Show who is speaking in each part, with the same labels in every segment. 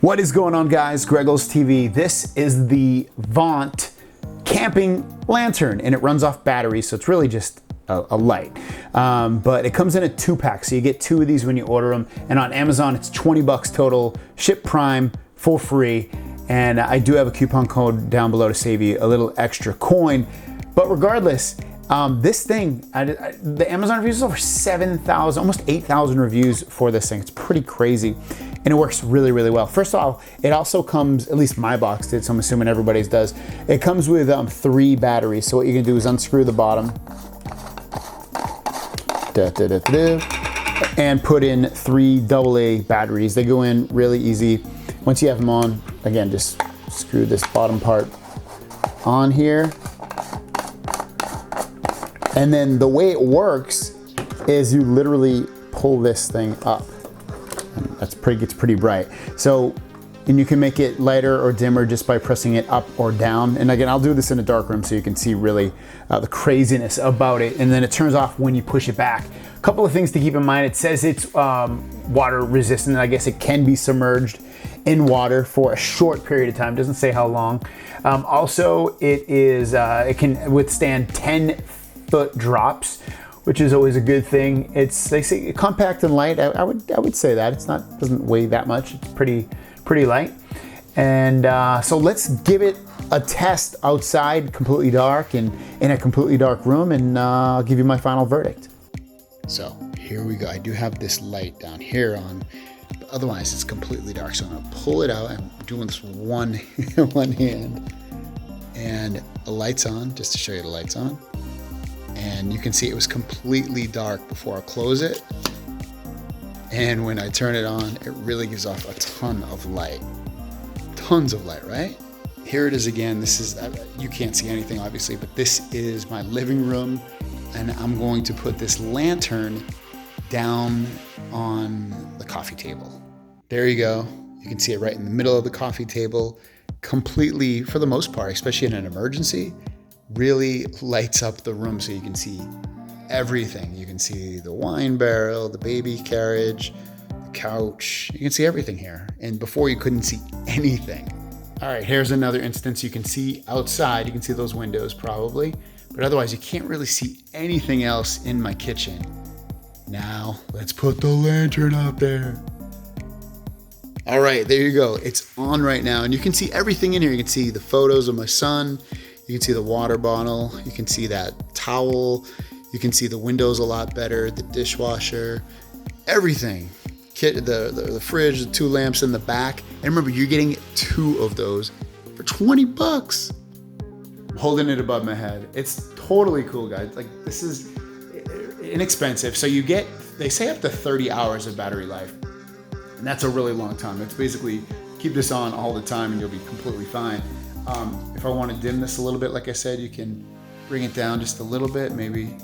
Speaker 1: What is going on, guys? GregglesTV. This is the Vont camping lantern, and it runs off batteries, so it's really just a light. But it comes in a 2-pack, so you get 2 of these when you order them. And on Amazon, it's 20 bucks total, ship Prime for free. And I do have a coupon code down below to save you a little extra coin. But regardless, this thing, the Amazon reviews is over 7,000, almost 8,000 reviews for this thing. It's pretty crazy. And it works really, really well. First of all, it also comes, at least my box did, so I'm assuming everybody's does. It comes with 3 batteries. So what you're gonna do is unscrew the bottom and put in 3 AA batteries. They go in really easy. Once you have them on, again, just screw this bottom part on here. And then the way it works is you literally pull this thing up. That's gets pretty bright. So, and you can make it lighter or dimmer just by pressing it up or down. And again, I'll do this in a dark room so you can see really the craziness about it. And then it turns off when you push it back. A couple of things to keep in mind. It says it's water resistant. I guess it can be submerged in water for a short period of time. It doesn't say how long. Also, it can withstand 10-foot drops, which is always a good thing. They say compact and light. I would say that doesn't weigh that much. It's pretty light. And so let's give it a test outside, completely dark, and in a completely dark room, and I'll give you my final verdict. So here we go. I do have this light down here on, but otherwise it's completely dark. So I'm gonna pull it out. I'm doing this with one hand, and the light's on, just to show you the light's on. And you can see it was completely dark before I close it. And when I turn it on, it really gives off a ton of light. Tons of light, right? Here it is again. This is, you can't see anything obviously, but this is my living room. And I'm going to put this lantern down on the coffee table. There you go. You can see it right in the middle of the coffee table. Completely, for the most part, especially in an emergency, really lights up the room so you can see everything. You can see the wine barrel, the baby carriage, the couch. You can see everything here. And before you couldn't see anything. All right, here's another instance. You can see outside. You can see those windows probably, but otherwise you can't really see anything else in my kitchen. Now let's put the lantern up there. All right, there you go. It's on right now, and you can see everything in here. You can see the photos of my son. You can see the water bottle, you can see that towel, you can see the windows a lot better, the dishwasher, everything. The fridge, the 2 lamps in the back. And remember, you're getting 2 of those for 20 bucks. I'm holding it above my head. It's totally cool, guys. Like, this is inexpensive. So you get, they say up to 30 hours of battery life. And that's a really long time. It's basically, keep this on all the time and you'll be completely fine. If I want to dim this a little bit, like I said, you can bring it down just a little bit. Maybe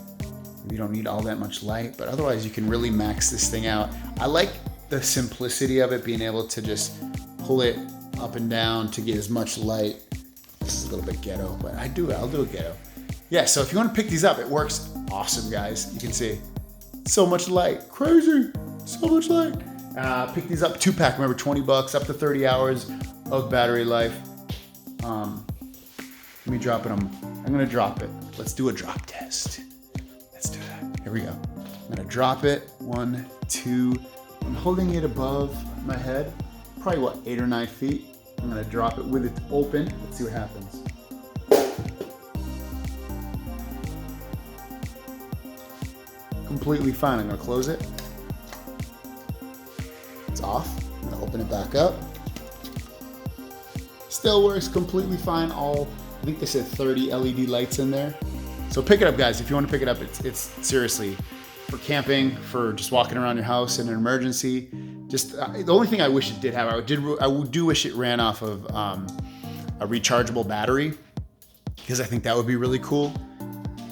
Speaker 1: you don't need all that much light, but otherwise you can really max this thing out. I like the simplicity of it, being able to just pull it up and down to get as much light. This is a little bit ghetto, but I'll do a ghetto. Yeah, so if you want to pick these up, it works awesome, guys. You can see so much light, crazy, so much light. Pick these up, 2-pack, remember, 20 bucks, up to 30 hours of battery life. Let me drop it. I'm gonna drop it. Let's do a drop test. Let's do that. Here we go. I'm gonna drop it. 1, 2. I'm holding it above my head, probably what, 8 or 9 feet. I'm gonna drop it with it open. Let's see what happens. Completely fine. I'm gonna close it. It's off. I'm gonna open it back up. Still works completely fine. I think they said 30 LED lights in there. So pick it up, guys. If you want to pick it up, it's seriously for camping, for just walking around your house in an emergency. Just the only thing I wish it did have, I do wish it ran off of a rechargeable battery, because I think that would be really cool.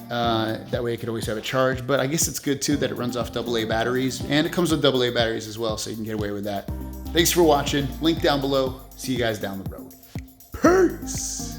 Speaker 1: That way I could always have it charged. But I guess it's good too that it runs off AA batteries, and it comes with AA batteries as well, so you can get away with that. Thanks for watching. Link down below. See you guys down the road. Peace.